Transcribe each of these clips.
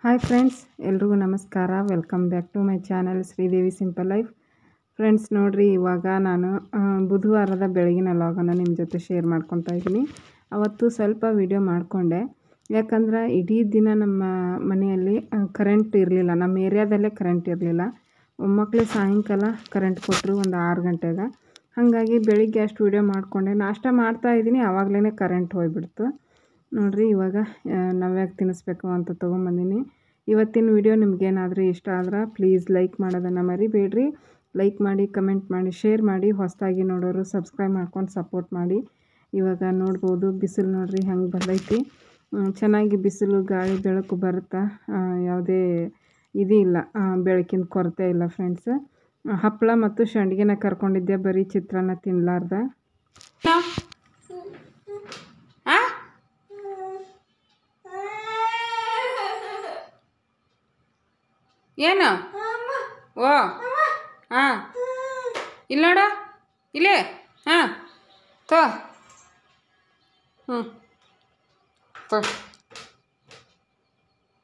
Hi friends, ಎಲ್ರಿಗೂ ನಮಸ್ಕಾರ. Welcome back to my channel Sridevi simple life. Friends ನೋಡಿರಿ, ಇವಾಗ ನಾನು ಬುಧವಾರದ ಬೆಳಗಿನ ಲಾಗನ್ನು ನಿಮ್ಮ ಜೊತೆ ಶೇರ್ ಮಾಡ್ಕೊತಾ ಇದ್ದೀನಿ. ಅವತ್ತು ಸ್ವಲ್ಪ ವಿಡಿಯೋ ಮಾಡಿಕೊಂಡೆ, ಯಾಕಂದ್ರೆ ಇಡೀ ದಿನ ನಮ್ಮ ಮನೆಯಲ್ಲಿ ಕರೆಂಟ್ ಇರಲಿಲ್ಲ. ನಮ್ಮ ಏರಿಯಾದಲ್ಲೇ ಕರೆಂಟ್ ಇರಲಿಲ್ಲ. ಒಮ್ಮಕ್ಕಳೇ ಸಾಯಂಕಾಲ ಕರೆಂಟ್ ಕೊಟ್ಟರು ಒಂದು 6 ಗಂಟೆಗೆ. ಹಾಗಾಗಿ ಬೆಳಿಗ್ಗೆ ಅಷ್ಟು ವಿಡಿಯೋ ಮಾಡಿಕೊಂಡೆ. ನಾಷ್ಟ ಮಾಡ್ತಾಯಿದ್ದೀನಿ, ಆವಾಗಲೇ ಕರೆಂಟ್ ಹೋಗ್ಬಿಡ್ತು. ನೋಡಿರಿ, ಇವಾಗ ನವ್ಯಾಗ ತಿನ್ನಿಸ್ಬೇಕು ಅಂತ ತೊಗೊಂಬಂದಿನಿ. ಇವತ್ತಿನ ವಿಡಿಯೋ ನಿಮಗೇನಾದರೂ ಇಷ್ಟ ಆದ್ರೆ ಪ್ಲೀಸ್ ಲೈಕ್ ಮಾಡೋದನ್ನು ಮರಿಬೇಡ್ರಿ. ಲೈಕ್ ಮಾಡಿ, ಕಮೆಂಟ್ ಮಾಡಿ, ಶೇರ್ ಮಾಡಿ. ಹೊಸದಾಗಿ ನೋಡೋರು ಸಬ್ಸ್ಕ್ರೈಬ್ ಮಾಡ್ಕೊಂಡು ಸಪೋರ್ಟ್ ಮಾಡಿ. ಇವಾಗ ನೋಡ್ಬೋದು, ಬಿಸಿಲು ನೋಡಿರಿ ಹೆಂಗೆ ಬಂದೈತಿ. ಚೆನ್ನಾಗಿ ಬಿಸಿಲು, ಗಾಳಿ, ಬೆಳಕು ಬರುತ್ತಾ, ಯಾವುದೇ ಇಲ್ಲ, ಬೆಳಕಿನ ಕೊರತೆ ಇಲ್ಲ ಫ್ರೆಂಡ್ಸ್. ಹಪ್ಪಳ ಮತ್ತು ಸಂಡಿಗೆನ ಕರ್ಕೊಂಡಿದ್ದೆ, ಬರೀ ಚಿತ್ರಾನ್ನ ತಿನ್ನಲಾರ್ದ. ಏನು ಓ ಹಾಂ ಇಲ್ಲಿ ನೋಡ, ಇಲ್ಲೇ ಹಾಂ ತೋ ತೋ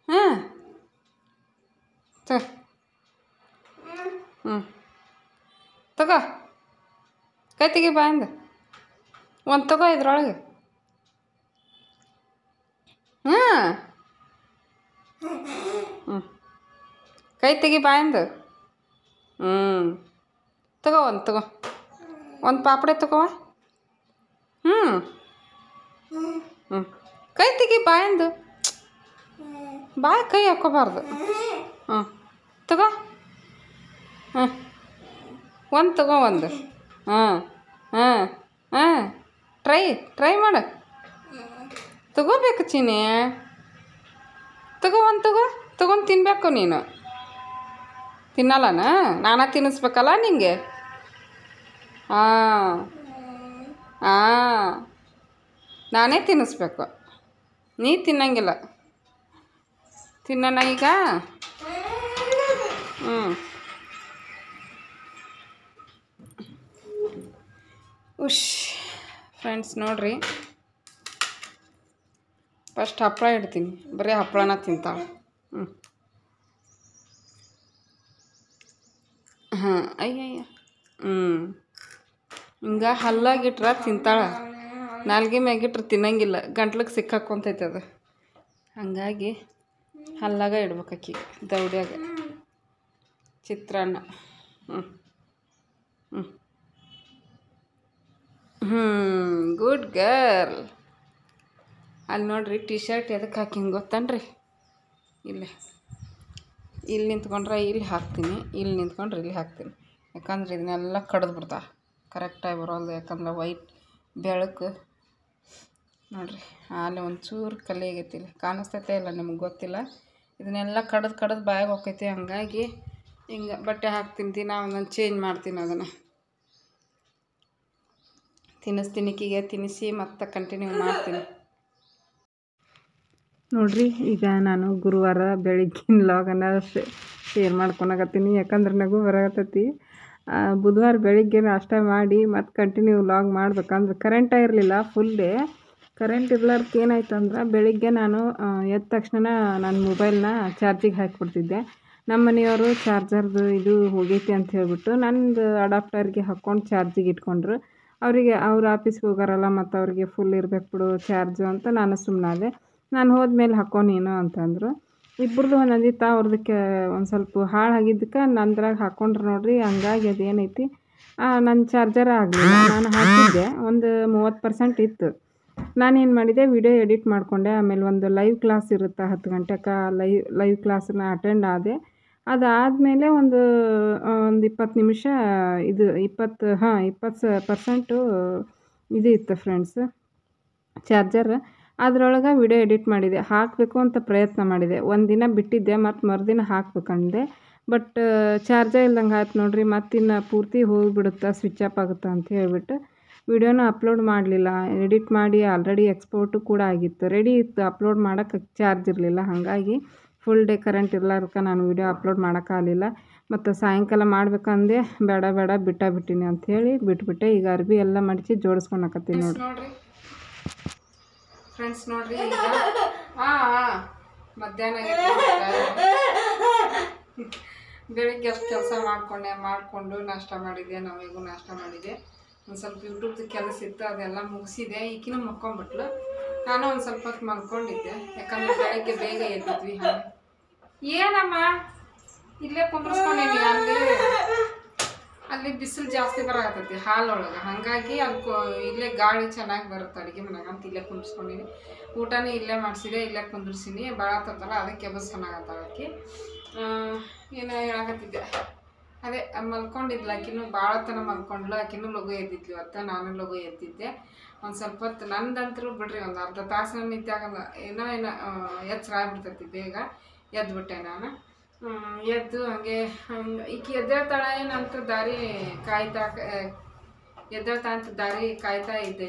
ಹಾಂ ತೋ ತಗೋ, ಕೈ ತೆಗಿ ಬಾಯಿಂದ ಒಂದು ತಗೋ ಇದ್ರೊಳಗೆ. ಕೈ ತೆಗಿ ಬಾಯಿಂದ. ತಗೋ ಒಂದು ಪಾಪಡೆ ತಗೋ. ಕೈ ತೆಗಿ ಬಾಯಿಂದ. ಬಾಯಿ ಕೈ ಹಾಕ್ಕೋಬಾರ್ದು. ತಗೋ. ಒಂದು ತಗೋ, ಒಂದು. ಟ್ರೈ ಮಾಡು. ತಗೋಬೇಕು ಚೀನಿ. ತಗೋ, ಒಂದು ತಗೊಂಡು ತಿನ್ನಬೇಕು ನೀನು. ತಿನ್ನಲ್ಲನ? ನಾನೇ ತಿನ್ನಿಸ್ಬೇಕಲ್ಲ ನಿಂಗೆ. ನಾನೇ ತಿನ್ನಿಸ್ಬೇಕು, ನೀ ತಿನ್ನಂಗಿಲ್ಲ. ತಿನ್ನೋಣ ಈಗ? ಉಶ್ ಫ್ರೆಂಡ್ಸ್ ನೋಡ್ರಿ, ಫಸ್ಟ್ ಹಪ್ಪಳ ಇಡ್ತೀನಿ. ಬರೀ ಹಪ್ಪಳನ ತಿಂತಾಳೆ. ಅಯ್ಯಯ್ಯ. ಹಿಂಗೆ ಹಲ್ಲಾಗಿಟ್ರೆ ತಿಂತಾಳೆ, ನಾಲ್ಗೆ ಮ್ಯಾಗಿಟ್ರೆ ತಿನ್ನಂಗಿಲ್ಲ. ಗಂಟ್ಲಿಗೆ ಸಿಕ್ಕಾಕೊಂತೈತೆ ಅದು. ಹಾಗಾಗಿ ಹಲ್ಲಾಗ ಇಡ್ಬೇಕಾಕಿ, ದೌಡ್ಯಾಗ. ಚಿತ್ರಾನ್ನ. Good girl. ಅಲ್ಲಿ ನೋಡ್ರಿ, ಟಿ ಶರ್ಟ್ ಎದಕ್ಕೆ ಹಾಕಿಂಗೆ ಗೊತ್ತನ್ರಿ? ಇಲ್ಲಿ ನಿಂತ್ಕೊಂಡ್ರೆ ಇಲ್ಲಿ ಹಾಕ್ತೀನಿ, ಇಲ್ಲಿ ನಿಂತ್ಕೊಂಡ್ರೆ ಇಲ್ಲಿ ಹಾಕ್ತೀನಿ. ಯಾಕಂದ್ರೆ ಇದನ್ನೆಲ್ಲ ಕಡ್ದು ಬಿಡ್ತಾ, ಕರೆಕ್ಟಾಗಿ ಬರೋಲ್ದು. ಯಾಕಂದ್ರೆ ವೈಟ್ ಬೆಳಕು ನೋಡಿರಿ, ಅಲ್ಲಿ ಒಂಚೂರು ಕಲೆ ಆಗೈತಿ. ಇಲ್ಲಿ ಕಾಣಿಸ್ತೈತೆ ಇಲ್ಲ ನಿಮ್ಗೆ ಗೊತ್ತಿಲ್ಲ. ಇದನ್ನೆಲ್ಲ ಕಡ್ದು ಬಾಯಿಗೆ ಹೋಗ್ತೈತಿ. ಹಂಗಾಗಿ ಹಿಂಗೆ ಬಟ್ಟೆ ಹಾಕ್ತೀನಿ, ದಿನ ಒಂದೊಂದು ಚೇಂಜ್ ಮಾಡ್ತೀನಿ. ಅದನ್ನು ತಿನ್ನಿಸ್ತೀನಿ, ಈಕಿಗೆ ತಿನ್ನಿಸಿ ಮತ್ತೆ ಕಂಟಿನ್ಯೂ ಮಾಡ್ತೀನಿ. ನೋಡಿರಿ, ಈಗ ನಾನು ಗುರುವಾರ ಬೆಳಗ್ಗಿನ ಲಾಗನ್ನು ಶೇರ್ ಮಾಡ್ಕೊಳಕತ್ತೀನಿ. ಯಾಕಂದ್ರೆ ನಗು ಬರಕತ್ತೈತಿ. ಬುಧವಾರ ಬೆಳಿಗ್ಗೆ ನಾಷ್ಟ ಮಾಡಿ ಮತ್ತು ಕಂಟಿನ್ಯೂ ಲಾಗ್ ಮಾಡ್ಬೇಕಂದ್ರೆ ಕರೆಂಟೇ ಇರಲಿಲ್ಲ. ಫುಲ್ ಡೇ ಕರೆಂಟ್ ಇರ್ಲಾರ್ದಕ್ಕೆ ಏನಾಯ್ತು ಅಂದ್ರೆ, ಬೆಳಿಗ್ಗೆ ನಾನು ಎದ್ದ ತಕ್ಷಣ ನನ್ನ ಮೊಬೈಲ್ನ ಚಾರ್ಜಿಗೆ ಹಾಕಿಬಿಡ್ತಿದ್ದೆ. ನಮ್ಮ ಮನೆಯವರು ಚಾರ್ಜರ್ದು ಇದು ಹೋಗೈತಿ ಅಂತ ಹೇಳ್ಬಿಟ್ಟು ನಂದು ಅಡಾಪ್ಟರ್ಗೆ ಹಾಕ್ಕೊಂಡು ಚಾರ್ಜಿಗೆ ಇಟ್ಕೊಂಡ್ರು. ಅವ್ರ ಆಫೀಸ್ಗೆ ಹೋಗಾರಲ್ಲ, ಮತ್ತು ಅವ್ರಿಗೆ ಫುಲ್ ಇರ್ಬೇಕು ಬಿಡು ಚಾರ್ಜು ಅಂತ ನಾನು ಸುಮ್ಮನಾದೆ. ನಾನು ಹೋದ್ಮೇಲೆ ಹಾಕೋ ನೀನು ಅಂತಂದರು. ಇಬ್ಬರದು ಒಂದೊಂದಿತ್ತು. ಅವ್ರದಕ್ಕೆ ಒಂದು ಸ್ವಲ್ಪ ಹಾಳಾಗಿದ್ದಕ್ಕೆ ನಂದ್ರಾಗ ಹಾಕ್ಕೊಂಡ್ರೆ ನೋಡಿರಿ. ಹಂಗಾಗಿ ಅದೇನೈತಿ, ನನ್ನ ಚಾರ್ಜರ್ ಆಗಲಿಲ್ಲ. ನಾನು ಹಾಕಿದ್ದೆ, ಒಂದು 30% ಇತ್ತು. ನಾನೇನು ಮಾಡಿದೆ, ವಿಡಿಯೋ ಎಡಿಟ್ ಮಾಡಿಕೊಂಡೆ. ಆಮೇಲೆ ಒಂದು ಲೈವ್ ಕ್ಲಾಸ್ ಇರುತ್ತೆ 10 ಗಂಟೆಗೆ. ಲೈವ್ ಕ್ಲಾಸನ್ನ ಅಟೆಂಡ್ ಆದೆ. ಅದಾದಮೇಲೆ ಒಂದು 20 ನಿಮಿಷ ಇದು 20% ಇದು ಇತ್ತು ಫ್ರೆಂಡ್ಸ್, ಚಾರ್ಜರ್. ಅದರೊಳಗೆ ವಿಡಿಯೋ ಎಡಿಟ್ ಮಾಡಿದೆ, ಹಾಕಬೇಕು ಅಂತ ಪ್ರಯತ್ನ ಮಾಡಿದೆ. ಒಂದು ದಿನ ಬಿಟ್ಟಿದ್ದೆ, ಮತ್ತು ಮರುದಿನ ಹಾಕ್ಬೇಕಂದೆ. ಬಟ್ ಚಾರ್ಜೇ ಇಲ್ದಂಗೆ ಆಯ್ತು ನೋಡಿರಿ. ಮತ್ತಿನ್ನು ಪೂರ್ತಿ ಹೋಗಿಬಿಡುತ್ತಾ, ಸ್ವಿಚ್ ಆಫ್ ಆಗುತ್ತಾ ಅಂತ ಹೇಳ್ಬಿಟ್ಟು ವಿಡಿಯೋನ ಅಪ್ಲೋಡ್ ಮಾಡಲಿಲ್ಲ. ಎಡಿಟ್ ಮಾಡಿ ಆಲ್ರೆಡಿ ಎಕ್ಸ್ಪೋರ್ಟು ಕೂಡ ಆಗಿತ್ತು, ರೆಡಿ ಇತ್ತು. ಅಪ್ಲೋಡ್ ಮಾಡೋಕ್ಕೆ ಚಾರ್ಜ್ ಇರಲಿಲ್ಲ. ಹಾಗಾಗಿ ಫುಲ್ ಡೇ ಕರೆಂಟ್ ಇರ್ಲಾರ್ದಕ್ಕೆ ನಾನು ವಿಡಿಯೋ ಅಪ್ಲೋಡ್ ಮಾಡೋಕ್ಕಾಗಲಿಲ್ಲ. ಮತ್ತು ಸಾಯಂಕಾಲ ಮಾಡ್ಬೇಕಂದೆ, ಬೇಡ ಬಿಟ್ಟಿನಿ ಅಂಥೇಳಿ ಬಿಟ್ಬಿಟ್ಟೆ. ಈಗ ಅರ್ಬಿ ಎಲ್ಲ ಮಡಿಸಿ ಜೋಡಿಸ್ಕೊಳಕತ್ತೀನಿ ನೋಡಿರಿ ಫ್ರೆಂಡ್ಸ್. ನೋಡಿರಿ ಈಗ ಮಧ್ಯಾಹ್ನ ಬೆಳಿಗ್ಗೆ ಅಷ್ಟು ಕೆಲಸ ಮಾಡಿಕೊಂಡು ನಾಷ್ಟ ಮಾಡಿದೆ. ನಾವೀಗೂ ನಾಷ್ಟ ಮಾಡಿದೆ. ಒಂದು ಸ್ವಲ್ಪ ಯೂಟ್ಯೂಬ್ದು ಕೆಲಸ ಇತ್ತು, ಅದೆಲ್ಲ ಮುಗಿಸಿದೆ. ಈಕಿನೂ ಮಲ್ಕೊಂಡ್ಬಿಟ್ಲು. ನಾನು ಒಂದು ಸ್ವಲ್ಪ ಹೊತ್ತು ಮಲ್ಕೊಂಡಿದ್ದೆ, ಯಾಕಂದ್ರೆ ಬೆಳಗ್ಗೆ ಬೇಗ ಎದ್ದಿದ್ವಿ. ಹಾಗೆ ಏನಮ್ಮ ಇಲ್ಲೇ ಕುಂದ್ರಿಸ್ಕೊಂಡೀನಿ. ಅಲ್ಲಿ ಬಿಸಿಲು ಜಾಸ್ತಿ ಬರಾಕತ್ತೈತಿ ಹಾಲೊಳಗೆ, ಹಾಗಾಗಿ ಇಲ್ಲೇ ಗಾಳಿ ಚೆನ್ನಾಗಿ ಬರುತ್ತೆ ಅಡುಗೆ ಮನೆಯಾಗ ಅಂತ ಇಲ್ಲೇ ಕುಂದ್ರಿಸ್ಕೊಂಡಿನಿ. ಊಟನೂ ಇಲ್ಲೇ ಮಾಡಿಸಿದೆ, ಇಲ್ಲೇ ಕುಂದ್ರಿಸಿನಿ. ಬಾಳತ್ತಲ್ಲ ಅದಕ್ಕೆ ಬಸ್ ಚೆನ್ನಾಗತ್ತಾಳ ಆಕಿ. ಏನೋ ಹೇಳಕತ್ತಿದ್ದೆ, ಅದೇ ಮಲ್ಕೊಂಡಿದ್ಲು ಆಕಿನೂ. ಭಾಳ ತನ ಮಲ್ಕೊಂಡ್ಲು. ಆಕಿನೂ ಲಘು ಎದ್ದಿದ್ಲು ಇವತ್ತು, ನಾನು ಲಘು ಎದ್ದಿದ್ದೆ. ಒಂದು ಸ್ವಲ್ಪ ಹೊತ್ತು ನಂದಂತರೂ ಬಿಡ್ರಿ, ಒಂದು ಅರ್ಧ ತಾಸು ನಿದ್ದೆ ಆಗಲ್ಲ. ಏನೋ ಎಚ್ಚರ ಆಗ್ಬಿಡ್ತೈತಿ. ಬೇಗ ಎದ್ಬಿಟ್ಟೆ ನಾನು. ಎದ್ದು ಹಂಗೆ ಈಕಿ ಎದ್ದೇಳ್ತಾಳೆ ಏನಂತ ದಾರಿ ಎದ್ದೇಳ್ತಾ ಅಂತ ದಾರಿ ಕಾಯ್ತಾ ಇದ್ದೆ.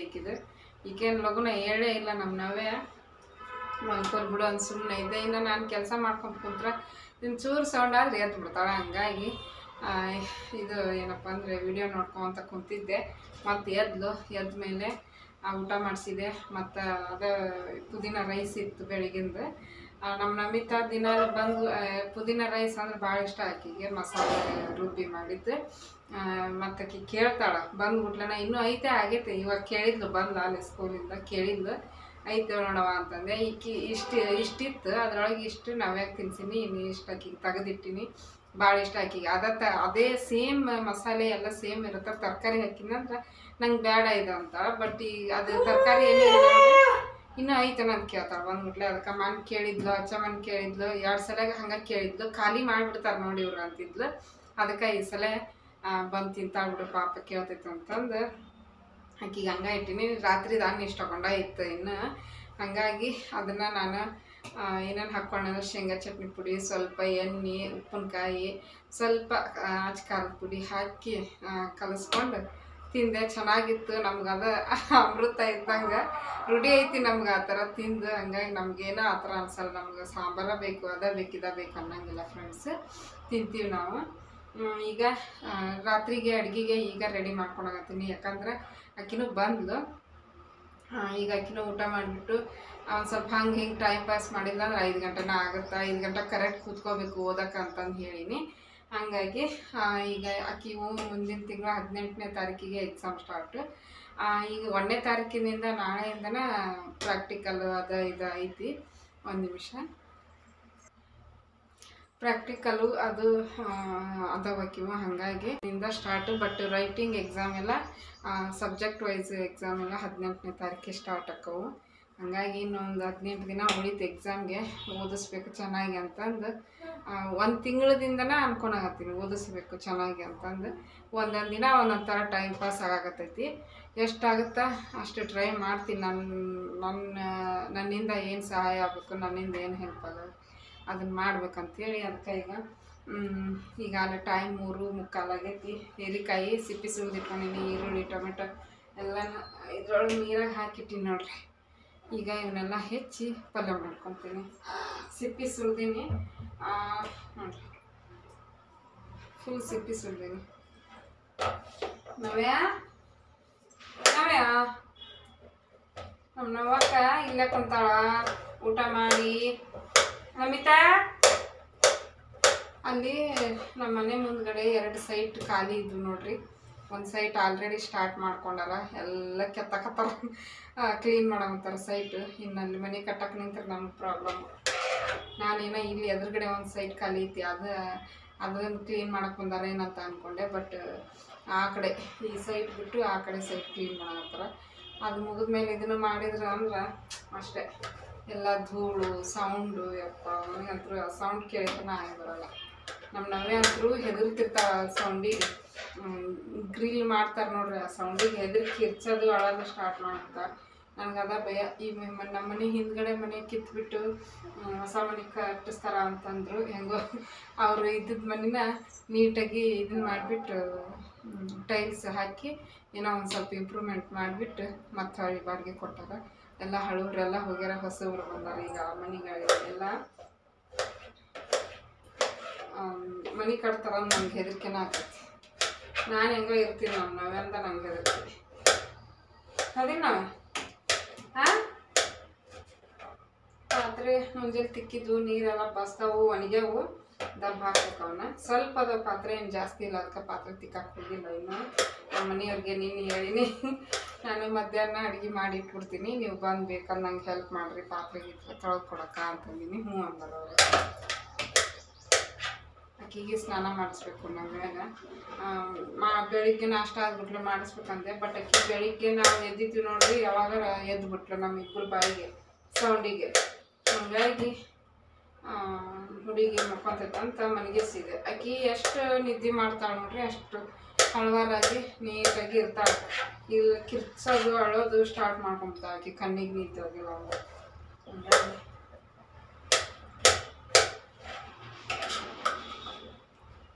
ಈಕೇನು ಲಘುನ ಹೇಳೇ ಇಲ್ಲ. ನಮ್ಮ ನವ್ಯ ಮಲ್ಕೋರ್ ಬಿಡು ಅಂತ ಸುಮ್ಮನೆ ಇದ್ದೆ. ಇನ್ನು ನಾನು ಕೆಲಸ ಮಾಡ್ಕೊಂಡು ಕುಂತ್ರೆ ಇನ್ನು ಚೂರು ಸೌಂಡ್ ಆದರೆ ಎದ್ದು ಬಿಡ್ತಾಳೆ. ಹಂಗಾಗಿ ಇದು ಏನಪ್ಪ ಅಂದರೆ ವಿಡಿಯೋ ನೋಡ್ಕೊಂತ ಕುಂತಿದ್ದೆ. ಮತ್ತು ಎದ್ದ ಮೇಲೆ ಊಟ ಮಾಡಿಸಿದೆ. ಮತ್ತು ಅದು ಪುದೀನ ರೈಸ್ ಇತ್ತು ಬೆಳಗಿಂದ. ನಮ್ಮ ನಮಿತಾ ದಿನ ಬಂದು ಪುದೀನ ರೈಸ್ ಅಂದ್ರೆ ಭಾಳ ಇಷ್ಟ. ಆಕಿಗೆ ಮಸಾಲೆ ರುಬ್ಬಿ ಮಾಡಿದ್ದು. ಮತ್ತು ಆಕಿ ಕೇಳ್ತಾಳೆ ಬಂದ್ಬಿಟ್ಲನ. ಇನ್ನೂ ಐತೆ ಆಗೈತೆ. ಇವಾಗ ಕೇಳಿದ್ಲು, ಬಂದ ಅಲ್ಲಿ ಸ್ಕೂಲಿಂದ ಕೇಳಿದ್ಲು, ಐತೆ ನೋಡವ ಅಂತಂದೆ. ಇಷ್ಟಿತ್ತು, ಅದ್ರೊಳಗೆ ಇಷ್ಟು ನವ್ಯಾಗ ತಿನ್ಸೀನಿ. ಇನ್ನು ಇಷ್ಟು ಆಕಿಗೆ ತೆಗೆದಿಟ್ಟಿನಿ. ಭಾಳ ಇಷ್ಟ ಆಕಿಗೆ. ಅದೇ ಸೇಮ್ ಮಸಾಲೆ ಎಲ್ಲ ಸೇಮ್ ಇರುತ್ತೆ. ತರಕಾರಿ ಹಾಕಿನಂದ್ರೆ ನಂಗೆ ಬೇಡ ಇದು ಅಂತ. ಬಟ್ ಈಗ ಅದು ತರಕಾರಿ ಏನಿಲ್ಲ ಇನ್ನೂ ಐತೆ ಅಂತ ಕೇಳ್ತಾಳೆ ಬಂದ್ಬಿಟ್ಲೆ. ಅದಕ್ಕೆ ಮನ್ ಕೇಳಿದ್ಲು, ಅಚ್ಚಮ್ಮನ ಕೇಳಿದ್ಲು, 2 ಸಲ ಹಂಗೆ ಕೇಳಿದ್ಲು. ಖಾಲಿ ಮಾಡಿಬಿಡ್ತಾರೆ ನೋಡಿ ಇವ್ರು ಅಂತಿದ್ಲು. ಅದಕ್ಕೆ ಈ ಸಲ ಬಂದು ತಿಂತಾಳ್ಬಿಡು ಪಾಪ ಕೇಳ್ತೈತೆ ಅಂತಂದು ಆಕಿಗೆ ಹಂಗೆ ಇಟ್ಟಿನಿ. ರಾತ್ರಿ ಅನ್ನ ಇಷ್ಟಕೊಂಡ ಇತ್ತು ಇನ್ನು. ಹಾಗಾಗಿ ಅದನ್ನು ನಾನು ಏನೇನು ಹಾಕ್ಕೊಂಡ್ರೆ ಶೇಂಗಾ ಚಟ್ನಿ ಪುಡಿ, ಸ್ವಲ್ಪ ಎಣ್ಣೆ, ಉಪ್ಪಿನಕಾಯಿ, ಸ್ವಲ್ಪ ಖಾರದ ಪುಡಿ ಹಾಕಿ ಕಲಿಸ್ಕೊಂಡು ತಿಂದೆ. ಚೆನ್ನಾಗಿತ್ತು. ನಮ್ಗೆ ಅದು ಅಮೃತ ಇದ್ದಂಗೆ ರೂಢಿ ಐತಿ ನಮ್ಗೆ ಆ ಥರ ತಿಂದು. ಹಂಗಾಗಿ ನಮಗೇನೋ ಆ ಥರ ಅನ್ಸಲ್ಲ. ನಮ್ಗೆ ಸಾಂಬಾರ ಬೇಕು, ಅದ ಬೇಕು, ಇದ ಬೇಕು ಅನ್ನಂಗಿಲ್ಲ ಫ್ರೆಂಡ್ಸ್. ತಿಂತೀವಿ ನಾವು. ಈಗ ರಾತ್ರಿಗೆ ಅಡುಗೆಗೆ ಈಗ ರೆಡಿ ಮಾಡ್ಕೊಳಕತ್ತೀನಿ. ಯಾಕಂದ್ರೆ ಆಕಿನೂ ಬಂದ್ಲು. ಈಗ ಆಕಿನೂ ಊಟ ಮಾಡಿಬಿಟ್ಟು ಒಂದು ಸ್ವಲ್ಪ ಹಂಗೆ ಹಿಂಗೆ ಟೈಮ್ ಪಾಸ್ ಮಾಡಿಲ್ಲ ಅಂದ್ರೆ 5 ಗಂಟೆನ ಆಗುತ್ತೆ. 5 ಗಂಟೆ ಕರೆಕ್ಟ್ ಕೂತ್ಕೋಬೇಕು ಓದಕ್ಕೆ ಅಂತಂದು ಹೇಳೀನಿ. ಹಾಗಾಗಿ ಈಗ ಆಕಿ ಮುಂದಿನ ತಿಂಗಳು 18ನೇ ತಾರೀಕಿಗೆ ಎಕ್ಸಾಮ್ ಸ್ಟಾರ್ಟು. ಈಗ 1ನೇ ತಾರೀಕಿನಿಂದ ನಾಳೆಯಿಂದನ ಪ್ರಾಕ್ಟಿಕಲ್ ಇದು ಐತಿ. ಒಂದು ನಿಮಿಷ. ಪ್ರಾಕ್ಟಿಕಲು ಅದು ಅದವಕ್ಕಿವ. ಹಾಗಾಗಿ ಇಂದ ಸ್ಟಾರ್ಟು. ಬಟ್ ರೈಟಿಂಗ್ ಎಕ್ಸಾಮ್ ಎಲ್ಲ ಸಬ್ಜೆಕ್ಟ್ ವೈಸ್ ಎಕ್ಸಾಮ್ ಎಲ್ಲ 18ನೇ ತಾರೀಕಿಗೆ ಸ್ಟಾರ್ಟ್ ಆಕ್ಕವು. ಹಾಗಾಗಿ ಇನ್ನೊಂದು 18 ದಿನ ಉಳಿತು ಎಕ್ಸಾಮ್ಗೆ. ಓದಿಸ್ಬೇಕು ಚೆನ್ನಾಗಿ ಅಂತಂದು 1 ತಿಂಗಳದಿಂದನೇ ಅನ್ಕೊಳಕತ್ತೀನಿ ಓದಿಸ್ಬೇಕು ಚೆನ್ನಾಗಿ ಅಂತಂದು. ಒಂದೊಂದು ದಿನ ಒಂದೊಂದು ಥರ ಟೈಮ್ ಪಾಸ್ ಆಗಾಕತ್ತೈತಿ. ಎಷ್ಟಾಗುತ್ತಾ ಅಷ್ಟು ಟ್ರೈ ಮಾಡ್ತೀನಿ. ನನ್ನಿಂದ ಏನು ಸಹಾಯ ಆಗಬೇಕು, ನನ್ನಿಂದ ಏನು ಹೆಲ್ಪ್ ಆಗೋದು ಅದನ್ನು ಮಾಡ್ಬೇಕಂತೇಳಿ. ಅದಕ್ಕೆ ಈಗ ಅಲ್ಲಿ ಟೈಮ್ 3:45 ಆಗೈತಿ. ಹೀರೆಕಾಯಿ ಸಿಪ್ಪಿ ಸುಲಿದಿಟ್ಕೊಂಡಿನಿ. ಈರುಳ್ಳಿ, ಟೊಮೆಟೊ ಎಲ್ಲನೂ ಇದ್ರೊಳಗೆ ನೀರಾಗ ಹಾಕಿಟ್ಟಿನಿ ನೋಡ್ರಿ. ಈಗ ಇವನ್ನೆಲ್ಲ ಹೆಚ್ಚಿ ಪಲ್ಯ ಮಾಡ್ಕೊತೀನಿ. ಸಿಪ್ಪಿ ಸುಲಿದೀನಿ ನೋಡ್ರಿ, ಫುಲ್ ಸಿಪ್ಪಿ ಸುಲಿದೀನಿ. ನವ್ಯ ನಮ್ಮ ನವ್ವಕ್ಕ ಇಲ್ಲೇ ಕುಂತಾಳ ಊಟ ಮಾಡಿ. ನಮಿತಾ ಅಲ್ಲಿ ನಮ್ಮ ಮನೆ ಮುಂದ್ಗಡೆ 2 ಸೈಟ್ ಖಾಲಿ ಇದ್ವು ನೋಡ್ರಿ. ಒಂದು ಸೈಟ್ ಆಲ್ರೆಡಿ ಸ್ಟಾರ್ಟ್ ಮಾಡ್ಕೊಂಡಾರ, ಎಲ್ಲ ಕೆತ್ತಕತ್ತಾರ, ಕ್ಲೀನ್ ಮಾಡಂತಾರ ಸೈಟ್. ಇನ್ನಲ್ಲಿ ಮನೆ ಕಟ್ಟಕ್ಕೆ ನಿಂತ್ರೆ ನಮ್ಗೆ ಪ್ರಾಬ್ಲಮ್. ನಾನೇನೋ ಇಲ್ಲಿ ಎದುರುಗಡೆ ಒಂದು ಸೈಟ್ ಖಾಲಿ ಐತಿ, ಅದನ್ನು ಕ್ಲೀನ್ ಮಾಡಕ್ಕೆ ಬಂದಾರ ಏನಂತ ಅಂದ್ಕೊಂಡೆ. ಬಟ್ ಆ ಕಡೆ ಈ ಸೈಟ್ ಬಿಟ್ಟು ಆ ಕಡೆ ಸೈಟ್ ಕ್ಲೀನ್ ಮಾಡತ್ತಾರ. ಅದು ಮುಗಿದ್ಮೇಲೆ ಇದನ್ನು ಮಾಡಿದ್ರೆ ಅಂದ್ರೆ ಅಷ್ಟೇ ಎಲ್ಲ ಧೂಳು ಸೌಂಡು. ಯಪ್ಪ ನನಗಂತೂ ಆ ಸೌಂಡ್ ಕೇಳಿದ್ರೆ ಆಗಿ ಬರೋಲ್ಲ. ನಮ್ಮ ನವ್ಯ ಅಂತರೂ ಹೆದರ್ತಿರ್ತಾಳೆ ಆ ಸೌಂಡಿಗೆ. ಗ್ರಿಲ್ ಮಾಡ್ತಾರೆ ನೋಡ್ರಿ, ಆ ಸೌಂಡಿಗೆ ಹೆದರಿ ಕಿರ್ಚೋದು ಅಳೋದು ಸ್ಟಾರ್ಟ್ ಮಾಡ್ತಾರೆ. ನನಗೆ ಅದ ಭಯ. ಈ ನಮ್ಮ ಮನೆ ಹಿಂದ್ಗಡೆ ಮನೆ ಕಿತ್ಬಿಟ್ಟು ಹೊಸ ಮನೆ ಕಟ್ಟಿಸ್ತಾರ ಅಂತಂದರು. ಹೆಂಗೋ ಅವರು ಇದ್ದಿದ್ದ ಮನೆನ ನೀಟಾಗಿ ಇದನ್ನ ಮಾಡಿಬಿಟ್ಟು ಟೈಲ್ಸ್ ಹಾಕಿ ಏನೋ ಒಂದು ಸ್ವಲ್ಪ ಇಂಪ್ರೂವ್ಮೆಂಟ್ ಮಾಡಿಬಿಟ್ಟು ಮತ್ತೆ ಹೊಳ್ಳಿ ಬಾಡಿಗೆ ಕೊಟ್ಟಾರ. ಎಲ್ಲ ಹಳಬ್ರೆಲ್ಲ ಹೋಗ್ಯಾರ, ಹೊಸಬ್ರು ಬಂದಾರ. ಈಗ ಮನೆಗಳೆಲ್ಲ ಮನೆ ಕಟ್ತಾರ ನಂಗೆ ಹೆದರಿಕೆನ ಆಗ್ತೈತಿ. ನಾನು ಹೆಂಗೋ ಇರ್ತೀನಿ ನಮ್ಮ ನಾವೆಂದ ನಂಗೆ ಹೆದರ್ತೀವಿ. ಅದೇ ನಾವು ಪಾತ್ರೆ ಮುಂಜಾನೆ ತಿಕ್ಕಿದ್ವು ನೀರೆಲ್ಲ ಬಸ್ತಾವು ಒಣಗ್ಯಾವು ದಬ್ಬ ಹಾಕ್ಬೇಕು ಅವನ್ನ ಸ್ವಲ್ಪ ಅದ ಪಾತ್ರೆ ಏನು ಜಾಸ್ತಿ ಇಲ್ಲ ಅದಕ್ಕೆ ಪಾತ್ರೆ ತಿಕ್ಕಕ್ಕೆ ಹೋಗಿಲ್ಲ ಇನ್ನು ನಮ್ಮ ಮನೆಯವ್ರಿಗೆ ನೀನು ಹೇಳಿನಿ ನಾನು ಮಧ್ಯಾಹ್ನ ಅಡುಗೆ ಮಾಡಿ ಇಟ್ಬಿಡ್ತೀನಿ ನೀವು ಬಂದು ಬೇಕಂದು ನಂಗೆ ಹೆಲ್ಪ್ ಮಾಡಿರಿ ಪಾತ್ರೆ ತೊಳೆದು ಕೊಡಕ್ಕ ಅಂತಂದಿನಿ ಹ್ಞೂ ಅಂದರು ಅವರು ಆಕಿಗೆ ಸ್ನಾನ ಮಾಡಿಸ್ಬೇಕು ನಮ್ಯಾಗ ಬೆಳಿಗ್ಗೆ ನಾಷ್ಟ ಆದ್ಬಿಟ್ಲು ಮಾಡಿಸ್ಬೇಕಂದೆ ಬಟ್ ಆಕಿ ಬೆಳಿಗ್ಗೆ ನಾವು ಎದ್ದಿದ್ವಿ ನೋಡ್ರಿ ಯಾವಾಗ ಎದ್ಬಿಟ್ಲು ನಮ್ಮಿಬ್ಬರು ಬಾಯಿಗೆ ಸೌಂಡಿಗೆ ಹಂಗಾಗಿ ಹುಡುಗಿ ಮಕ್ಕೊಂತೈತೆ ಅಂತ ಮನಗಿಸಿದೆ ಆಕಿ ಎಷ್ಟು ನಿದ್ದೆ ಮಾಡ್ತಾಳೆ ನೋಡ್ರಿ ಅಷ್ಟು ಹಳವಾರಾಗಿ ನೀಟಾಗಿ ಇರ್ತಾಳೆ ಇಲ್ಲಿ ಕಿರ್ಚೋದು ಅಳೋದು ಸ್ಟಾರ್ಟ್ ಮಾಡ್ಕೊಂಬಿಡ್ತಾಳೆ ಆಕಿ ಕಣ್ಣಿಗೆ ನಿಂತೋಗಿಲ್ಲ ಅವ್ರು ಹಂಗಾಗಿ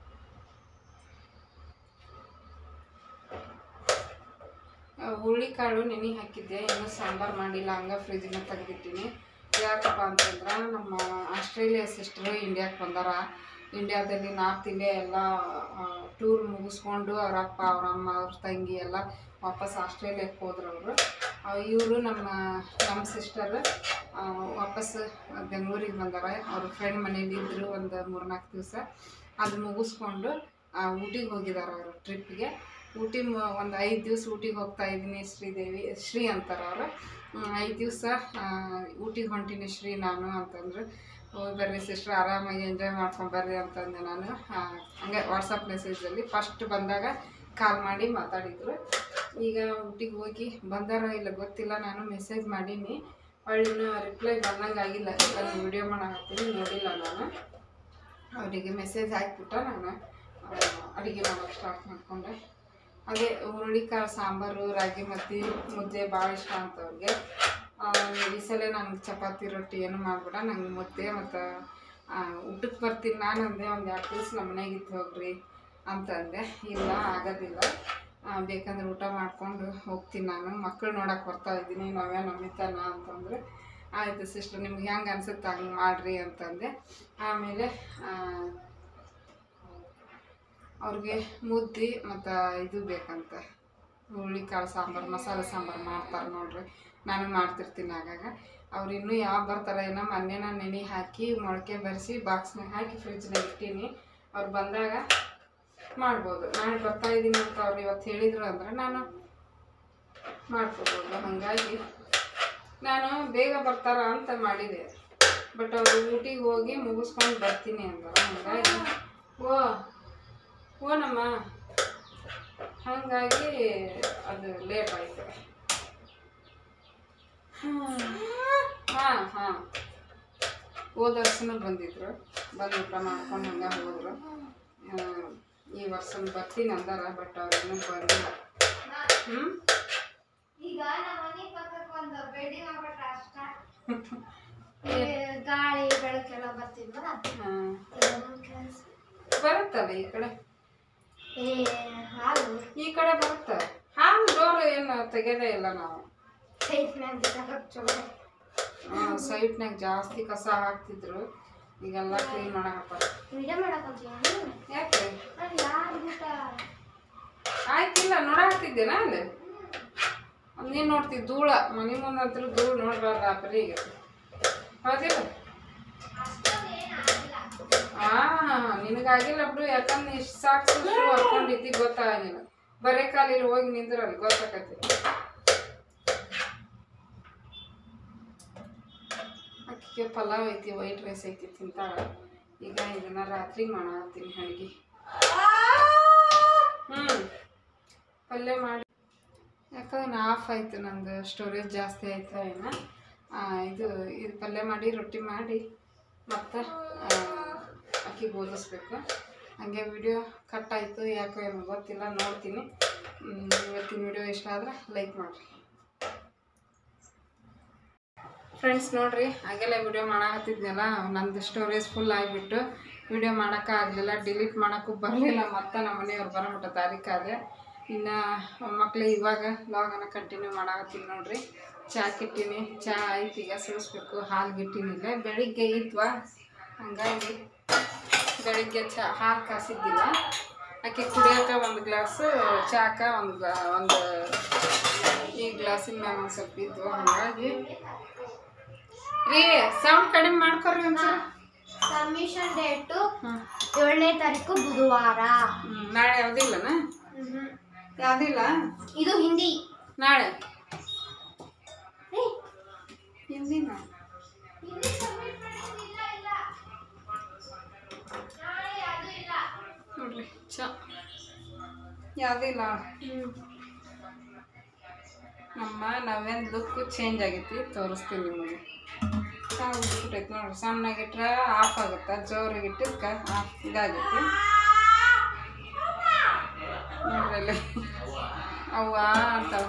ಹುರುಳಿಕಾಳು ನೆನೆ ಹಾಕಿದ್ದೆ ಇನ್ನೂ ಸಾಂಬಾರು ಮಾಡಿಲ್ಲ ಹಂಗೆ ಫ್ರಿಜ್ಜಿನ ತೆಗೆದಿಟ್ಟಿನಿ ಯಾಕಪ್ಪ ಅಂತಂದ್ರೆ ನಮ್ಮ ಆಸ್ಟ್ರೇಲಿಯಾ ಸಿಸ್ಟರು ಇಂಡಿಯಾಕ್ಕೆ ಬಂದಾರ ಇಂಡಿಯಾದಲ್ಲಿ ನಾರ್ತ್ ಇಂಡಿಯಾ ಎಲ್ಲ ಟೂರ್ ಮುಗಿಸ್ಕೊಂಡು ಅವ್ರ ಅಪ್ಪ ಅವ್ರ ಅಮ್ಮ ಅವ್ರ ತಂಗಿ ಎಲ್ಲ ವಾಪಸ್ ಆಸ್ಟ್ರೇಲಿಯಾಕ್ಕೆ ಹೋದ್ರು ಅವರು ಇವರು ನಮ್ಮ ಸಿಸ್ಟರ್ ವಾಪಸ್ ಬೆಂಗಳೂರಿಗೆ ಬಂದಾರ ಅವ್ರ ಫ್ರೆಂಡ್ ಮನೇಲಿ ಇದ್ದರು ಒಂದು 3-4 ದಿವಸ ಅದು ಮುಗಿಸ್ಕೊಂಡು ಊಟಿಗೆ ಹೋಗಿದ್ದಾರೆ ಅವರು ಟ್ರಿಪ್ಪಿಗೆ ಊಟಿ ಒಂದು 5 ದಿವಸ ಊಟಿಗೆ ಹೋಗ್ತಾ ಇದ್ದೀನಿ ಶ್ರೀ ಅಂತಾರೆ ಅವರು 5 ದಿವಸ ಊಟಿಗೆ ಹೊಂಟೀನಿ ಶ್ರೀ ನಾನು ಅಂತಂದ್ರು ಹೋಗಿ ಬರ್ರಿ ಸಿಸ್ಟರ್ ಆರಾಮಾಗಿ ಎಂಜಾಯ್ ಮಾಡ್ಕೊಂಡು ಬರ್ರಿ ಅಂತಂದೆ ನಾನು ಹಂಗೆ ವಾಟ್ಸಪ್ ಮೆಸೇಜಲ್ಲಿ ಫಸ್ಟ್ ಬಂದಾಗ ಕಾಲ್ ಮಾಡಿ ಮಾತಾಡಿದ್ರು ಈಗ ಊಟಿಗೆ ಹೋಗಿ ಬಂದಾರ ಇಲ್ಲ ಗೊತ್ತಿಲ್ಲ ನಾನು ಮೆಸೇಜ್ ಮಾಡೀನಿ ಒಳ್ಳೆ ರಿಪ್ಲೈ ಬಂದಂಗೆ ಆಗಿಲ್ಲ ಯಾಕಂದ್ರೆ ವಿಡಿಯೋ ಮಾಡಾಕತ್ತೀನಿ ನೋಡಿಲ್ಲ ನಾನು ಅವರಿಗೆ ಮೆಸೇಜ್ ಹಾಕ್ಬಿಟ್ಟ ನಾನು ಅಡುಗೆ ಮಾಡೋಕ್ಕೆ ಸ್ಟಾರ್ಟ್ ಮಾಡಿಕೊಂಡೆ ಅದೇ ಹುರುಳಿಕಾಳು ಸಾಂಬಾರು ರಾಗಿ ಮುದ್ದೆ ಭಾಳ ಇಷ್ಟ ಅಂತ ಅವ್ರಿಗೆ ಈ ಸಲ ನನಗೆ ಚಪಾತಿ ರೊಟ್ಟಿ ಏನು ಮಾಡ್ಬಿಡ ನಂಗೆ ಮುದ್ದೆ ಮತ್ತು ಊಟಕ್ಕೆ ಬರ್ತೀನಿ ನಾನು ಅಂದೆ ಒಂದು 2 ದಿವಸ ನಮ್ಮ ಮನೆಗೆ ಇತ್ತು ಹೋಗ್ರಿ ಅಂತಂದೆ ಇಲ್ಲ ಆಗೋದಿಲ್ಲ ಬೇಕಂದ್ರೆ ಊಟ ಮಾಡ್ಕೊಂಡು ಹೋಗ್ತೀನಿ ನಾನು ಮಕ್ಕಳು ನೋಡೋಕೆ ಬರ್ತಾ ಇದ್ದೀನಿ ನಾವೇ ನಮ್ಮಿತಾನ ಅಂತಂದ್ರೆ ಆಯಿತು ಸಿಸ್ಟರ್ ನಿಮ್ಗೆ ಹೆಂಗೆ ಅನ್ಸುತ್ತೆ ಹಂಗೆ ಮಾಡಿರಿ ಅಂತಂದೆ ಆಮೇಲೆ ಅವ್ರಿಗೆ ಮುದ್ದೆ ಮತ್ತು ಇದು ಬೇಕಂತ ಹುರುಳಿಕಾಳು ಸಾಂಬಾರು ಮಸಾಲೆ ಸಾಂಬಾರು ಮಾಡ್ತಾರೆ ನೋಡ್ರಿ ನಾನು ಮಾಡ್ತಿರ್ತೀನಿ ಆಗಾಗ ಅವ್ರು ಇನ್ನೂ ಯಾವಾಗ ಬರ್ತಾರೆ ಏನೋ ಮೊನ್ನೆ ನಾನು ನೆನೆ ಹಾಕಿ ಮೊಳಕೆ ಬರೆಸಿ ಬಾಕ್ಸ್ನಾಗ ಹಾಕಿ ಫ್ರಿಜ್ನಾಗ ಇಟ್ಟೀನಿ ಅವ್ರು ಬಂದಾಗ ಮಾಡ್ಬೋದು ನಾನು ಬರ್ತಾಯಿದ್ದೀನಿ ಅಂತ ಅವ್ರು ಇವತ್ತು ಹೇಳಿದ್ರು ಅಂದ್ರೆ ನಾನು ಮಾಡ್ಕೋಬೋದು ಹಾಗಾಗಿ ನಾನು ಬೇಗ ಬರ್ತಾರ ಅಂತ ಮಾಡಿದೆ ಬಟ್ ಅವರು ಊಟಿಗೆ ಹೋಗಿ ಮುಗಿಸ್ಕೊಂಡು ಬರ್ತೀನಿ ಅಂದ್ರೆ ಹಾಗಾಗಿ ಓನಮ್ಮ ಹಾಗಾಗಿ ಅದು ಲೇಟ್ ಆಯಿತು ಹಾಂ ಹೋದ ವರ್ಷನೂ ಬಂದಿದ್ರು ಬಂದು ಊಟ ಮಾಡ್ಕೊಂಡು ಹಂಗೆ ಹೋದರು ಈ ವರ್ಷ ಬರ್ತೀನಿ ಅಂದಾರ ಬಟ್ ಅವ್ರು ಇನ್ನೂ ಬಂದಿಲ್ಲ ಗಾಳಿ ಬೆಳಕೆಲ್ಲ ಬರುತ್ತಲ್ಲ ಈ ಕಡೆ ಬರುತ್ತೆ ಹಾಲು ಡೋರ್ ಏನು ತೆಗೆದೇ ಇಲ್ಲ ನಾವು ಸೈಟ್ನಾಗ ಜಾಸ್ತಿ ಕಸ ಹಾಕ್ತಿದ್ರು ಈಗೆಲ್ಲ ಕ್ಲೀನ್ ಮಾಡಕಪ್ಪ ಯಾಕೆ ಆಯ್ತಿಲ್ಲ ನೋಡಾಕ್ತಿದ್ದೇನಾ ಅಲ್ಲಿ ನೀನು ನೋಡ್ತಿದ್ದ ಧೂಳ ಮನೆ ಮುಂದಂತೂ ಧೂಳು ನೋಡ್ಬಾರ್ದು ಆ ಪರಿಗೆ ಹೌದಿಲ್ಲ ನಿನಗಾಗಿಲ್ಲ ಬಿಡು ಯಾಕಂದ್ರೆ ಇಷ್ಟು ಸಾಕು ಹಾಕೊಂಡಿದ್ದಿ ಗೊತ್ತಾಗಿಲ್ಲ ಬರೇ ಕಾಲಿಲ್ಲಿ ಹೋಗಿ ನಿಂದ್ರಲ್ಲಿ ಗೊತ್ತಾಕತಿ ಅಕ್ಕಿಗೆ ಪಲಾವ್ ಐತಿ ವೈಟ್ ರೈಸ್ ಐತಿ ತಿಂತಾಳ ಈಗ ಇದನ್ನ ರಾತ್ರಿ ಮಾಡತ್ತೀನಿ ಅಡುಗೆ ಪಲ್ಯ ಮಾಡಿ ಯಾಕಂದ್ರೆ ಆಫ್ ಆಯ್ತು ನಂದು ಸ್ಟೋರೇಜ್ ಜಾಸ್ತಿ ಆಯ್ತು ಏನೋ ಇದು ಪಲ್ಯ ಮಾಡಿ ರೊಟ್ಟಿ ಮಾಡಿ ಮತ್ತು ಅಕ್ಕಿಗೆ ಓದಿಸ್ಬೇಕು ಹಾಗೆ ವಿಡಿಯೋ ಕಟ್ ಆಯಿತು ಯಾಕೋ ಏನೋ ಗೊತ್ತಿಲ್ಲ ನೋಡ್ತೀನಿ ಇವತ್ತಿನ ವಿಡಿಯೋ ಇಷ್ಟ ಆದರೆ ಲೈಕ್ ಮಾಡಿರಿ ಫ್ರೆಂಡ್ಸ್ ನೋಡಿರಿ ಹಾಗೆಲ್ಲ ವಿಡಿಯೋ ಮಾಡಾಕತ್ತಿದ್ನಲ್ಲ ನಂದು ಸ್ಟೋರೇಜ್ ಫುಲ್ ಆಗಿಬಿಟ್ಟು ವಿಡಿಯೋ ಮಾಡೋಕ್ಕಾಗಲಿಲ್ಲ ಡಿಲೀಟ್ ಮಾಡೋಕ್ಕೂ ಬರಲಿಲ್ಲ ಮತ್ತು ನಮ್ಮ ಮನೆಯವ್ರು ಬರೋಬಿಟ್ಟ ತಾರೀಕಾದೆ ಇನ್ನು ಮಕ್ಕಳು ಇವಾಗ ಲಾಗನ್ನು ಕಂಟಿನ್ಯೂ ಮಾಡಾಕತ್ತೀನಿ ನೋಡಿರಿ ಚಹಾ ಕಿಟ್ಟೀನಿ ಚಹಾ ಐತಿ ಈಗ ಸೋಸ್ಬೇಕು ಹಾಲು ಗಿಟ್ಟಿನಿಲ್ಲ ಬೆಳಿಗ್ಗೆ ಇದ್ವಾ ಹಾಗಾಗಿ ಬೆಳಿಗ್ಗೆ ಹಾಲು ಕಾಸಿದ್ದಿಲ್ಲ ಆಕೆ ಕುಡಿಯೋಕೆ ಒಂದು ಗ್ಲಾಸು ಚಾಕ ಒಂದು ಈ ಗ್ಲಾಸಿನ ಮ್ಯಾಗ ಒಂದು ಸ್ವಲ್ಪ ಇದ್ವು ಹಾಗಾಗಿ ರೀ ಸೌಂಡ್ ಕಡಿಮೆ ಮಾಡ್ಕೊರಿ ಒಂದ್ಸಲ. ಸಬ್ಮಿಷನ್ ಡೇಟು 7ನೇ ತಾರೀಕು ಬುಧವಾರ. ನಾಳೆ ಯಾವುದಿಲ್ಲನಾ? ಯಾವುದಿಲ್ಲ. ಇದು ಹಿಂದಿ. ನಾಳೆ ಹಿಂದಿನ ನೋಡ್ರಿ ಯಾವುದಿಲ್ಲ. ನಮ್ಮ ನಾವೇನು ಲುಕ್ ಚೇಂಜ್ ಆಗೈತಿ ತೋರಿಸ್ತೀನಿ ನಿಮಗೆ. ಬಿಟ್ಟೈತಿ ನೋಡ್ರಿ. ಸಣ್ಣಗಿಟ್ರೆ ಆಫ್ ಆಗುತ್ತೆ, ಜೋರಾಗಿಟ್ಟಿದ್ಕೆ ಆಫ್ ಇದಾಗೈತಿ ನೋಡ್ರಿ. ಅಲ್ಲಿ ಅವ್ವ ಅಂತಾವ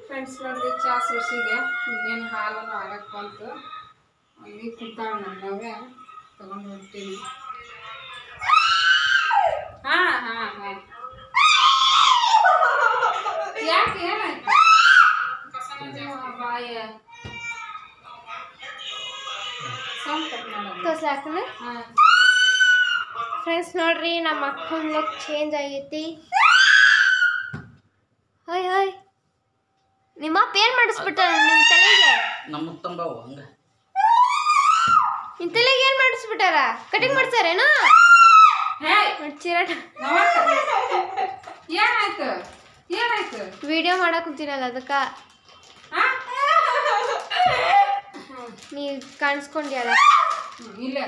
ಫ್ರೆಂಡ್ಸ್. ನೋಡ್ರಿ ಚಹಾ ಸುರಿಸಿದೆ, ಇನ್ನೇನು ಹಾಲನ್ನು ಆಗಕ್ಕೆ ಬಂತು. ಅಲ್ಲಿ ಕುಂತಾಳ ನಮ್ಮವೇ ತಗೊಂಡು ಹೋಗ್ತೀನಿ. ಯಾಕೆ ಏನಾಯ್ತು? ಬಾಯ ಫ್ರೆಂಡ್ಸ್ ನೋಡ್ರಿ, ನಮ್ಮ ಅಕ್ಕನ ಲುಕ್ ಚೇಂಜ್ ಆಗೈತಿ. ಹಾಯ್ ಹಾಯ್, ನಿಮ್ಮ ಅಪ್ಪ ಏನ್ ಮಾಡಿಸ್ಬಿಟ್ಟಾರ ನಿಮ್ಮ ತಲೆಗೆ? ನಮ್ಮ ತಂಬಾವು ಹಂಗ ನಿನ್ನ ತಲೆಗೆ ಏನ್ ಮಾಡಿಸ್ಬಿಟ್ಟಾರ? ಕಟಿಂಗ್ ಮಾಡ್ಸಾರೇನೋ? ಏನಾಯ್ತು? ಏನಾಯ್ತು? ವಿಡಿಯೋ ಮಾಡಕ್ ಕುಂತೀನಲ್ಲ ಅದಕ್ಕ ನೀ ಕಾಣಿಸ್ಕೊಂಡ್ಯಾರ. ಇಲ್ಲ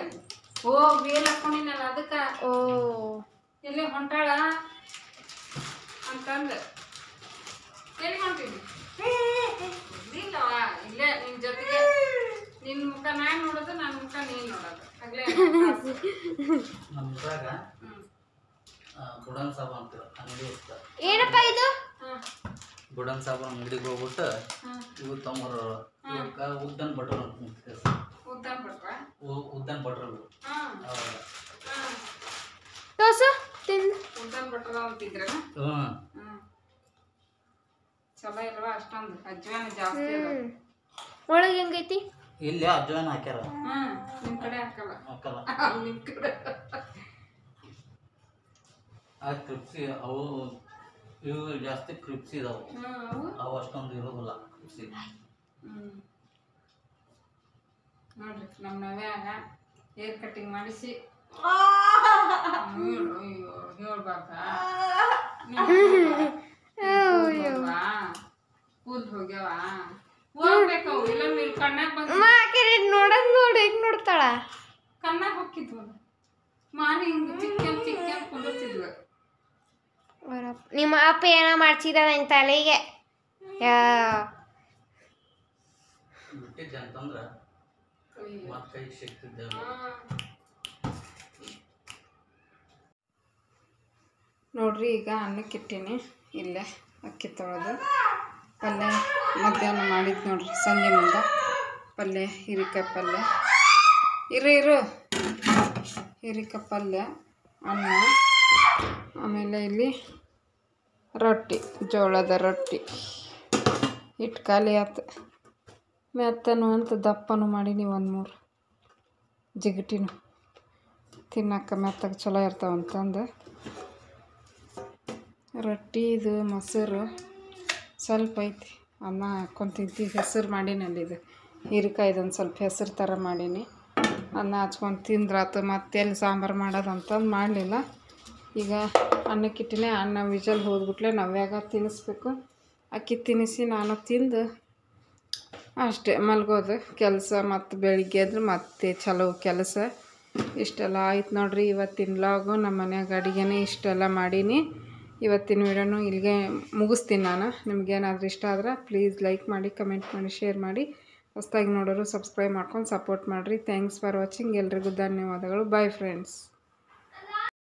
ಓ ಬೇಲ್ ಹಾಕೊಂಡಿನಲ್ಲ ಅದಕ್ಕ. ಓ ಎಲ್ಲಿ ಹೊಂಟಾಳ ಅಂತಂದ ಎಲ್ಲಿ ಹೊಂಟೀನಿ? ಇಲ್ಲವ ಇಲ್ಲೇ ನಿನ್ ಜೊತೆಗೆ. ನಿನ್ನ ಮುಖ ನಾನು ನೋಡೋದು, ನನ್ನ ಮುಖ ನೀನು ನೋಡೋದು. ಆಗ್ಲೇ ನಮ್ದಾಗ ಗುಡನ್ ಸಾಬ್ ಅಂತ ಅಂಗಡಿ ಇರ್ತಾರೆ. ಏನಪ್ಪ ಇದು? ಗುಡನ್ ಸಾಬನ್ ಅಂಗಡಿಗೆ ಹೋಗ್ಬಿಟ್ಟು ಇವು ತೊಂಬರು ಉದ್ದನ್ ಬಟ್ರು ಅಂತ. ಉದ್ದನ್ ಬಟ್ರು ತೋರ್ಸು ತಿಂದು. ಉದ್ದನ್ ಬಟ್ರ ಅಂತಿದ್ರ ಚಲೋ ಇಲ್ವಾ? ಅಷ್ಟೊಂದು ಅಜ್ವಾನ ಜಾಸ್ತಿ ಅದ. ಒಳಗೆ ಹೆಂಗೈತಿ? ಇಲ್ಲಿ ಅಜ್ವಾನ ಹಾಕ್ಯಾರ. ನಿಮ್ ಕಡೆ ಹಾಕಲ್ಲ. ನಿಮ್ ಕಡೆ ಆ ಕ್ರಿಪ್ಸಿ ಅವು ಇವು ಜಾಸ್ತಿ ಕ್ರಿಪ್ಸಿ ಇದಾವು. ಅವು ಅಷ್ಟೊಂದು ಇರೋದಿಲ್ಲ ಕ್ರಿಪ್ಸಿ. ನೋಡ್ರಿ ನಮ್ಮ ನವ್ಯಾಗ ಹೇರ್ ಕಟಿಂಗ್ ಮಾಡಿಸಿ ಹೇಳ್ಬಾರ್ದಾ? ಕೂದ್ ಹೋಗ್ಯಾವ ಹೋಗ್ಬೇಕು. ಇಲ್ಲ ನೀವು ಕಣ್ಣಾಗ ಬಂದು ನೋಡೋದ್ ನೋಡಿ ಹೆಂಗ್ ನೋಡ್ತಾಳ. ಕಣ್ಣಾಗ ಹೋಗಿದ್ವು ಮಾರಿ ಹಿಂಗೆ ಚಿಕ್ಕ ಕುಂದಿರ್ತಿದ್ವು. ನಿಮ್ಮ ಅಪ್ಪ ಏನೋ ಮಾಡ್ಸಿದ ನನ್ನ ತಲೆಗೆ. ಬಿಟ್ಟಿದ್ದೆ ಅಂತಂದ್ರೆ ಮತ್ತೆ ಕೈ ಸಿಗ್ತಿದ್ದೆ. ನೋಡ್ರಿ ಈಗ ಅನ್ನಕ್ಕೆ ಇಟ್ಟೀನಿ. ಇಲ್ಲೇ ಅಕ್ಕಿ ತೊಳೆದು ಪಲ್ಯ ಮಧ್ಯಾಹ್ನ ಮಾಡಿದ್ದು ನೋಡ್ರಿ. ಸಂಜೆ ಮುಂದೆ ಪಲ್ಯ ಹೀರಿಕಾಯಿ ಪಲ್ಯ ಇರು ಹೀರಿಕಾಯಿ ಪಲ್ಯ, ಅನ್ನ, ಆಮೇಲೆ ಇಲ್ಲಿ ರೊಟ್ಟಿ, ಜೋಳದ ರೊಟ್ಟಿ. ಹಿಟ್ಟು ಖಾಲಿ ಆಯ್ತು. ಮೆತ್ತನು ಅಂತ ದಪ್ಪನು ಮಾಡೀನಿ. 1-3 ಜಿಗಟಿನು ತಿನ್ನಕ್ಕೆ ಮೆತ್ತಗೆ ಚಲೋ ಇರ್ತಾವಂತಂದು ರೊಟ್ಟಿ. ಇದು ಮೊಸರು ಸ್ವಲ್ಪ ಐತಿ, ಅನ್ನ ಹಾಕ್ಕೊಂಡು ತಿಂತೀವಿ. ಹೆಸರು ಮಾಡೀನಲ್ಲಿ ಇದು ಹೀರಿಕಾಯ್ದೊಂದು ಸ್ವಲ್ಪ ಹೆಸರು ಥರ ಮಾಡೀನಿ. ಅನ್ನ ಹಚ್ಕೊಂಡು ತಿಂದ್ರಾತು. ಮತ್ತೆಲ್ಲಿ ಸಾಂಬಾರು ಮಾಡೋದಂತಂದು ಮಾಡಲಿಲ್ಲ. ಈಗ ಅನ್ನಕ್ಕಿಟ್ಟಿನೇ. ಅನ್ನ ವಿಜಲ್ ಹೋದ್ಬಿಟ್ಲೆ ನವ್ಯಾಗ ತಿನ್ನಿಸ್ಬೇಕು. ಅಕ್ಕಿ ತಿನ್ನಿಸಿ ನಾನು ತಿಂದು ಅಷ್ಟೇ ಮಲ್ಗೋದು ಕೆಲಸ. ಮತ್ತು ಬೆಳಿಗ್ಗೆ ಎದ್ರೆ ಮತ್ತೆ ಚಲೋ ಕೆಲಸ. ಇಷ್ಟೆಲ್ಲ ಆಯ್ತು ನೋಡ್ರಿ ಇವತ್ತಿನ ವ್ಲಾಗು. ನಮ್ಮ ಮನ್ಯಾಗ ಅಡುಗೆನೇ ಇಷ್ಟೆಲ್ಲ ಮಾಡೀನಿ. ಇವತ್ತಿನ ವಿಡಿಯೋನು ಇಲ್ಲಿಗೆ ಮುಗಿಸ್ತೀನಿ ನಾನು. ನಿಮ್ಗೇನಾದರೂ ಇಷ್ಟ ಆದ್ರೆ ಪ್ಲೀಸ್ ಲೈಕ್ ಮಾಡಿ, ಕಮೆಂಟ್ ಮಾಡಿ, ಶೇರ್ ಮಾಡಿ. ಹೊಸದಾಗಿ ನೋಡೋರು ಸಬ್ಸ್ಕ್ರೈಬ್ ಮಾಡ್ಕೊಂಡು ಸಪೋರ್ಟ್ ಮಾಡಿರಿ. Thanks for watching. ಎಲ್ರಿಗೂ ಧನ್ಯವಾದಗಳು. Bye friends.